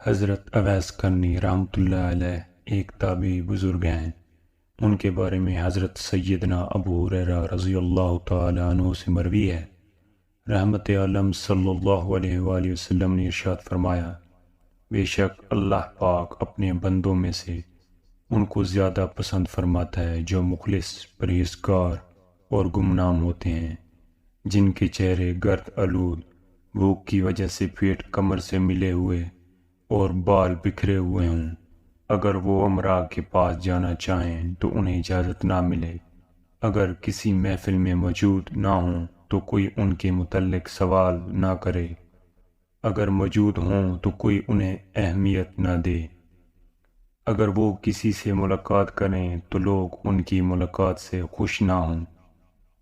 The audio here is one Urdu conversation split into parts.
حضرت اویس کرنی رحمۃ اللہ علیہ ایک تابعی بزرگ ہیں۔ ان کے بارے میں حضرت سیدنا ابو ہریرہ رضی اللہ تعالی عنہ سے مروی ہے، رحمت عالم صلی اللہ علیہ وآلہ وسلم نے ارشاد فرمایا، بے شک اللہ پاک اپنے بندوں میں سے ان کو زیادہ پسند فرماتا ہے جو مخلص، پرہیزگار اور گمنام ہوتے ہیں، جن کے چہرے گرد آلود، بھوک کی وجہ سے پیٹ کمر سے ملے ہوئے اور بال بکھرے ہوئے ہوں۔ اگر وہ امراء کے پاس جانا چاہیں تو انہیں اجازت نہ ملے، اگر کسی محفل میں موجود نہ ہوں تو کوئی ان کے متعلق سوال نہ کرے، اگر موجود ہوں تو کوئی انہیں اہمیت نہ دے، اگر وہ کسی سے ملاقات کریں تو لوگ ان کی ملاقات سے خوش نہ ہوں،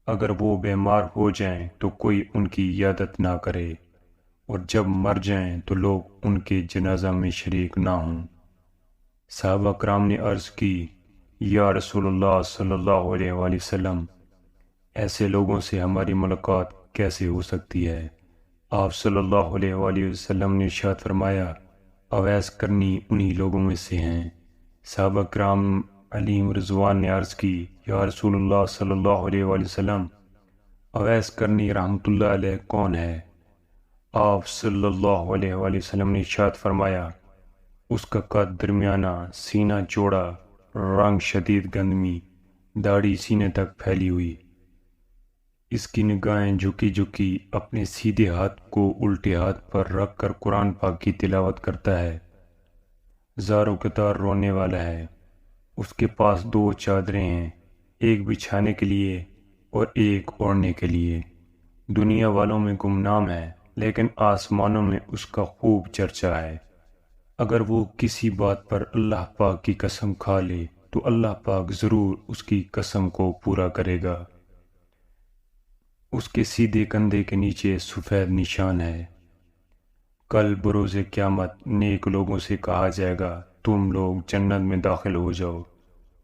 اگر وہ بیمار ہو جائیں تو کوئی ان کی عیادت نہ کرے، اور جب مر جائیں تو لوگ ان کے جنازہ میں شریک نہ ہوں۔ صحابہ کرام نے عرض کی، یا رسول اللہ صلی اللہ علیہ وآلہ وسلم، ایسے لوگوں سے ہماری ملاقات کیسے ہو سکتی ہے؟ آپ صلی اللہ علیہ وآلہ وسلم نے ارشاد فرمایا، اویس کرنی انہی لوگوں میں سے ہیں۔ صحابہ کرام علیہم رضوان نے عرض کی، یا رسول اللہ صلی اللہ علیہ وآلہ وسلم، اویس کرنی رحمۃ اللہ علیہ کون ہے؟ آپ صلی اللہ علیہ وآلہ وسلم نے ارشاد فرمایا، اس کا قد درمیانہ، سینہ چوڑا، رنگ شدید گندمی، داڑھی سینے تک پھیلی ہوئی، اس کی نگاہیں جھکی جھکی، اپنے سیدھے ہاتھ کو الٹے ہاتھ پر رکھ کر قرآن پاک کی تلاوت کرتا ہے، زاروں قطار رونے والا ہے، اس کے پاس 2 چادریں ہیں، ایک بچھانے کے لیے اور ایک اوڑھنے کے لیے، دنیا والوں میں گمنام ہے لیکن آسمانوں میں اس کا خوب چرچا ہے۔ اگر وہ کسی بات پر اللہ پاک کی قسم کھا لے تو اللہ پاک ضرور اس کی قسم کو پورا کرے گا۔ اس کے سیدھے کندھے کے نیچے سفید نشان ہے۔ کل بروز قیامت نیک لوگوں سے کہا جائے گا تم لوگ جنت میں داخل ہو جاؤ،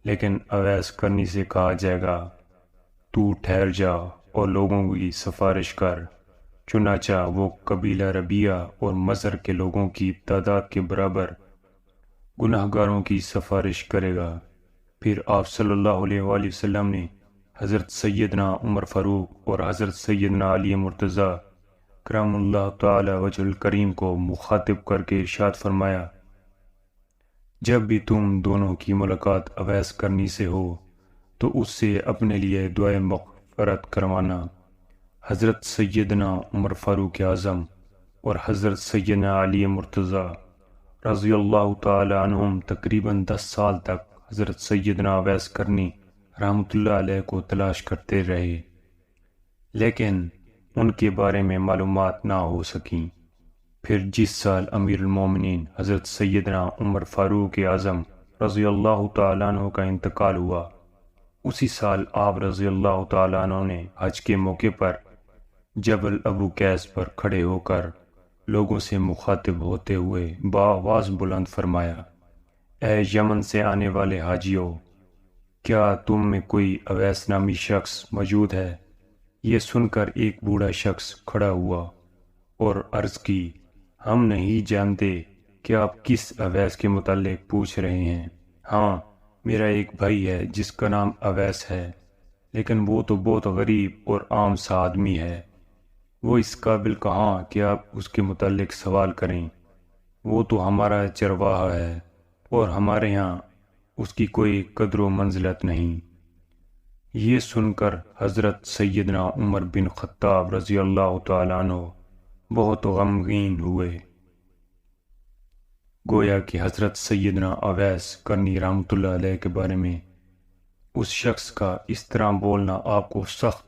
لیکن اویس کرنی سے کہا جائے گا تو ٹھہر جا اور لوگوں کی سفارش کر۔ چنانچہ وہ قبیلہ ربیہ اور مضر کے لوگوں کی تعداد کے برابر گناہ گاروں کی سفارش کرے گا۔ پھر آپ صلی اللہ علیہ وآلہ وسلم نے حضرت سیدنا عمر فاروق اور حضرت سیدنا علی مرتضیٰ کرم اللہ تعالی وجہ الکریم کو مخاطب کر کے ارشاد فرمایا، جب بھی تم دونوں کی ملاقات اویس کرنی سے ہو تو اس سے اپنے لیے دعائے مغفرت کروانا۔ حضرت سیدنا عمر فاروق اعظم اور حضرت سیدنا علی مرتضیٰ رضی اللہ تعالی عنہم تقریباً 10 سال تک حضرت سیدنا اویس کرنی رحمۃ اللہ علیہ کو تلاش کرتے رہے، لیکن ان کے بارے میں معلومات نہ ہو سکیں۔ پھر جس سال امیر المومنین حضرت سیدنا عمر فاروق اعظم رضی اللہ تعالیٰ عنہ کا انتقال ہوا، اسی سال آپ رضی اللہ تعالیٰ عنہ نے حج کے موقع پر جبل ابو قیس پر کھڑے ہو کر لوگوں سے مخاطب ہوتے ہوئے بآواز بلند فرمایا، اے یمن سے آنے والے حاجیوں، کیا تم میں کوئی اویس نامی شخص موجود ہے؟ یہ سن کر ایک بوڑھا شخص کھڑا ہوا اور عرض کی، ہم نہیں جانتے کہ آپ کس اویس کے متعلق پوچھ رہے ہیں۔ ہاں، میرا ایک بھائی ہے جس کا نام اویس ہے، لیکن وہ تو بہت غریب اور عام سا آدمی ہے، وہ اس قابل کہاں کہ آپ اس کے متعلق سوال کریں، وہ تو ہمارا چرواہا ہے اور ہمارے ہاں اس کی کوئی قدر و منزلت نہیں۔ یہ سن کر حضرت سیدنا عمر بن خطاب رضی اللہ تعالیٰ عنہ بہت غمگین ہوئے، گویا کہ حضرت سیدنا اویس کرنی رحمۃ اللہ علیہ کے بارے میں اس شخص کا اس طرح بولنا آپ کو سخت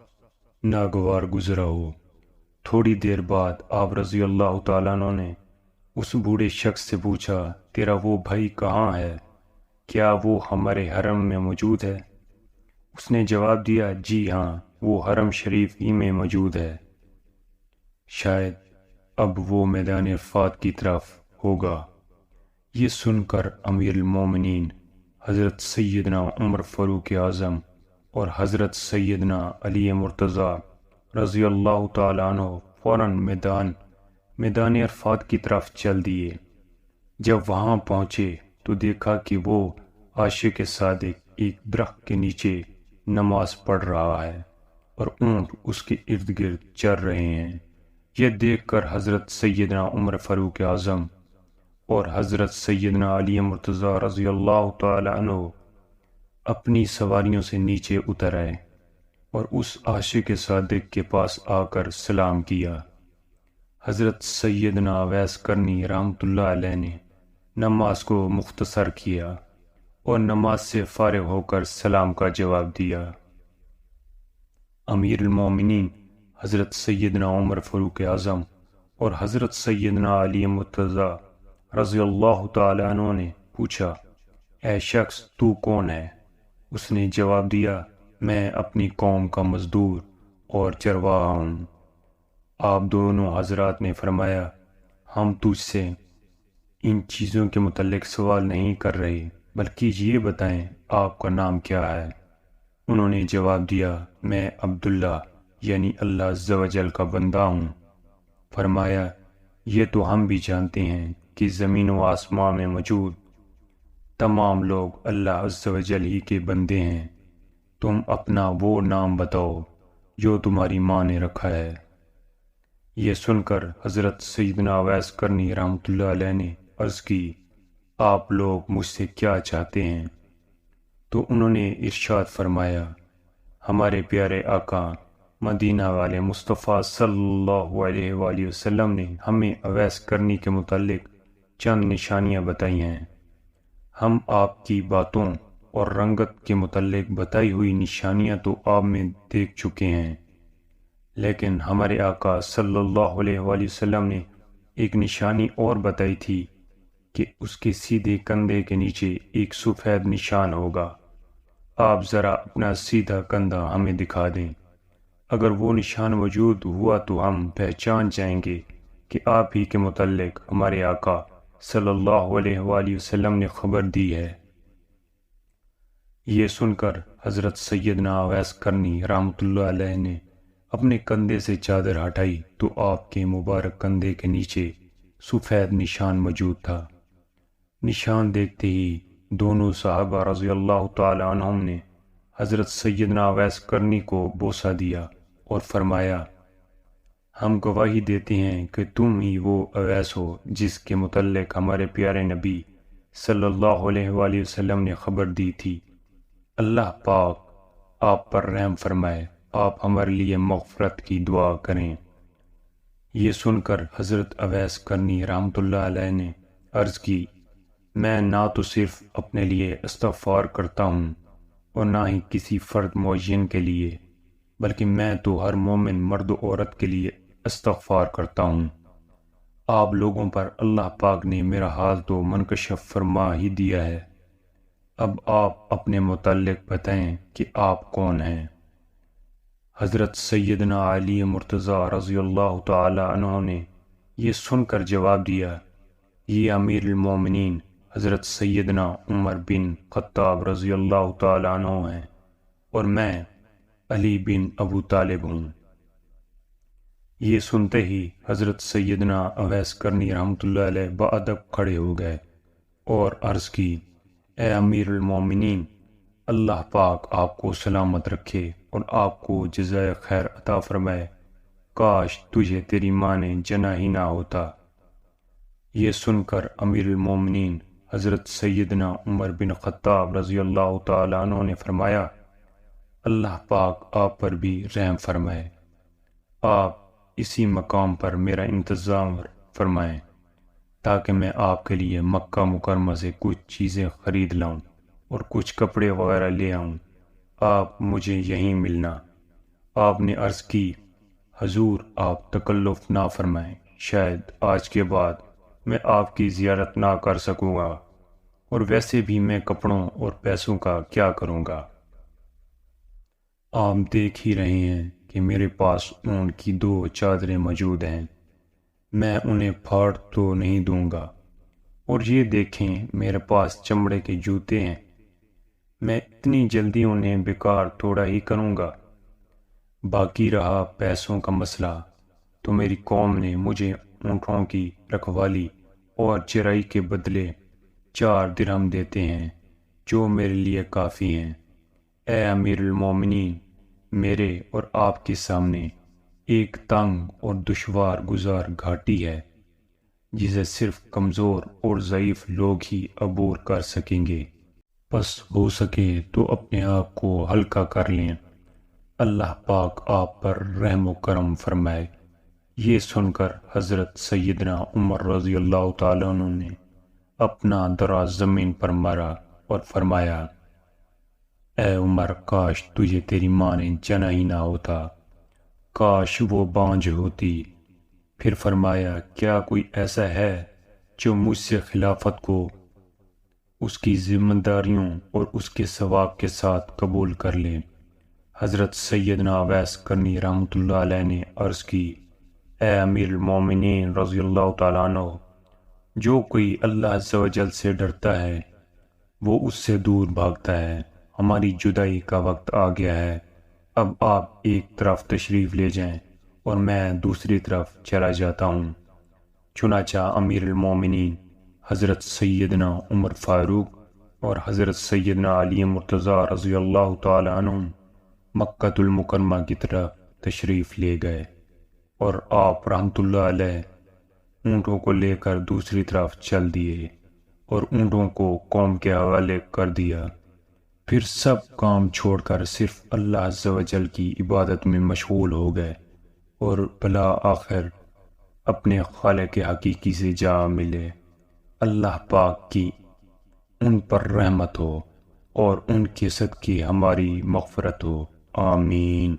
ناگوار گزرا ہو۔ تھوڑی دیر بعد آپ رضی اللہ تعالیٰ عنہ نے اس بوڑھے شخص سے پوچھا، تیرا وہ بھائی کہاں ہے؟ کیا وہ ہمارے حرم میں موجود ہے؟ اس نے جواب دیا، جی ہاں، وہ حرم شریف ہی میں موجود ہے، شاید اب وہ میدان عرفات کی طرف ہوگا۔ یہ سن کر امیر المومنین حضرت سیدنا عمر فاروق اعظم اور حضرت سیدنا علی مرتضیٰ رضی اللہ تعالیٰ عنہ فوراً میدان عرفات کی طرف چل دیے۔ جب وہاں پہنچے تو دیکھا کہ وہ عاشق صادق ایک درخت کے نیچے نماز پڑھ رہا ہے اور اونٹ اس کے ارد گرد چر رہے ہیں۔ یہ دیکھ کر حضرت سیدنا عمر فاروق اعظم اور حضرت سیدنا علی مرتضیٰ رضی اللہ تعالی عنہ اپنی سواریوں سے نیچے اتر آئے اور اس عاشق صادق کے پاس آ کر سلام کیا۔ حضرت سیدنا اویس کرنی رحمۃ اللہ علیہ نے نماز کو مختصر کیا اور نماز سے فارغ ہو کر سلام کا جواب دیا۔ امیر المومنین حضرت سیدنا عمر فاروق اعظم اور حضرت سیدنا علی مرتضیٰ رضی اللہ تعالی عنہ نے پوچھا، اے شخص تو کون ہے؟ اس نے جواب دیا، میں اپنی قوم کا مزدور اور چرواہا ہوں۔ آپ دونوں حضرات نے فرمایا، ہم تجھ سے ان چیزوں کے متعلق سوال نہیں کر رہے، بلکہ یہ بتائیں آپ کا نام کیا ہے؟ انہوں نے جواب دیا، میں عبداللہ یعنی اللہ عز و جل کا بندہ ہوں۔ فرمایا، یہ تو ہم بھی جانتے ہیں کہ زمین و آسمان میں موجود تمام لوگ اللہ عز و جل ہی کے بندے ہیں، تم اپنا وہ نام بتاؤ جو تمہاری ماں نے رکھا ہے۔ یہ سن کر حضرت سیدنا اویس کرنی رحمۃ اللہ علیہ نے عرض کی، آپ لوگ مجھ سے کیا چاہتے ہیں؟ تو انہوں نے ارشاد فرمایا، ہمارے پیارے آقا مدینہ والے مصطفیٰ صلی اللہ علیہ وآلہ وسلم نے ہمیں اویس کرنی کے متعلق چند نشانیاں بتائی ہیں۔ ہم آپ کی باتوں اور رنگت کے متعلق بتائی ہوئی نشانیاں تو آپ میں دیکھ چکے ہیں، لیکن ہمارے آقا صلی اللہ علیہ وآلہ وسلم نے ایک نشانی اور بتائی تھی کہ اس کے سیدھے کندھے کے نیچے ایک سفید نشان ہوگا۔ آپ ذرا اپنا سیدھا کندھا ہمیں دکھا دیں، اگر وہ نشان موجود ہوا تو ہم پہچان جائیں گے کہ آپ ہی کے متعلق ہمارے آقا صلی اللہ علیہ وآلہ وسلم نے خبر دی ہے۔ یہ سن کر حضرت سیدنا اویس کرنی رحمۃ اللہ علیہ نے اپنے کندھے سے چادر ہٹائی تو آپ کے مبارک کندھے کے نیچے سفید نشان موجود تھا۔ نشان دیکھتے ہی دونوں صحابہ رضی اللہ تعالی عنہم نے حضرت سیدنا اویس کرنی کو بوسہ دیا اور فرمایا، ہم گواہی دیتے ہیں کہ تم ہی وہ اویس ہو جس کے متعلق ہمارے پیارے نبی صلی اللہ علیہ وآلہ وسلم نے خبر دی تھی۔ اللہ پاک آپ پر رحم فرمائے، آپ ہمارے لیے مغفرت کی دعا کریں۔ یہ سن کر حضرت اویس کرنی رحمۃ اللہ علیہ نے عرض کی، میں نہ تو صرف اپنے لیے استغفار کرتا ہوں اور نہ ہی کسی فرد معین کے لیے، بلکہ میں تو ہر مومن مرد و عورت کے لیے استغفار کرتا ہوں۔ آپ لوگوں پر اللہ پاک نے میرا حال تو منکشف فرما ہی دیا ہے، اب آپ اپنے متعلق بتائیں کہ آپ کون ہیں؟ حضرت سیدنا علی مرتضیٰ رضی اللہ تعالی عنہ نے یہ سن کر جواب دیا، یہ امیر المومنین حضرت سیدنا عمر بن خطاب رضی اللہ تعالی عنہ ہیں اور میں علی بن ابو طالب ہوں۔ یہ سنتے ہی حضرت سیدنا اویس کرنی رحمۃ اللہ علیہ بادب کھڑے ہو گئے اور عرض کی، اے امیر المومنین، اللہ پاک آپ کو سلامت رکھے اور آپ کو جزائے خیر عطا فرمائے، کاش تجھے تیری ماں نے جنا ہی نہ ہوتا۔ یہ سن کر امیر المومنین حضرت سیدنا عمر بن خطاب رضی اللہ تعالی عنہ نے فرمایا، اللہ پاک آپ پر بھی رحم فرمائے، آپ اسی مقام پر میرا انتظام فرمائیں تاکہ میں آپ کے لیے مکہ مکرمہ سے کچھ چیزیں خرید لاؤں اور کچھ کپڑے وغیرہ لے آؤں، آپ مجھے یہیں ملنا۔ آپ نے عرض کی، حضور آپ تکلف نہ فرمائیں، شاید آج کے بعد میں آپ کی زیارت نہ کر سکوں گا، اور ویسے بھی میں کپڑوں اور پیسوں کا کیا کروں گا؟ آپ دیکھ ہی رہے ہیں کہ میرے پاس اون کی 2 چادریں موجود ہیں، میں انہیں پھاڑ تو نہیں دوں گا، اور یہ دیکھیں میرے پاس چمڑے کے جوتے ہیں، میں اتنی جلدی انہیں بیکار تھوڑا ہی کروں گا۔ باقی رہا پیسوں کا مسئلہ، تو میری قوم نے مجھے اونٹوں کی رکھوالی اور چرائی کے بدلے 4 درہم دیتے ہیں جو میرے لیے کافی ہیں۔ اے امیر المومنین، میرے اور آپ کے سامنے ایک تنگ اور دشوار گزار گھاٹی ہے جسے صرف کمزور اور ضعیف لوگ ہی عبور کر سکیں گے، بس ہو سکے تو اپنے آپ کو ہلکا کر لیں، اللہ پاک آپ پر رحم و کرم فرمائے۔ یہ سن کر حضرت سیدنا عمر رضی اللہ تعالیٰ عنہ نے اپنا دراز زمین پر مارا اور فرمایا، اے عمر، کاش تجھے تیری ماں نے جنا ہی نہ ہوتا، کاش وہ بانجھ ہوتی۔ پھر فرمایا، کیا کوئی ایسا ہے جو مجھ سے خلافت کو اس کی ذمہ داریوں اور اس کے ثواب کے ساتھ قبول کر لے؟ حضرت سیدنا اویس کرنی رحمۃ اللہ علیہ نے عرض کی، اے امیر المومنین رضی اللہ تعالیٰ عنہ، جو کوئی اللہ عز و جل سے ڈرتا ہے وہ اس سے دور بھاگتا ہے۔ ہماری جدائی کا وقت آ گیا ہے، اب آپ ایک طرف تشریف لے جائیں اور میں دوسری طرف چلا جاتا ہوں۔ چنانچہ امیر المومنین حضرت سیدنا عمر فاروق اور حضرت سیدنا علی مرتضیٰ رضی اللہ تعالی عنہم مکۃ المکرمہ کی طرف تشریف لے گئے، اور آپ رحمۃ اللہ علیہ اونٹوں کو لے کر دوسری طرف چل دیے اور اونٹوں کو قوم کے حوالے کر دیا۔ پھر سب کام چھوڑ کر صرف اللہ عز و جل کی عبادت میں مشغول ہو گئے اور بلا آخر اپنے خالق حقیقی سے جا ملے۔ اللہ پاک کی ان پر رحمت ہو اور ان کے صدقے ہماری مغفرت ہو، آمین۔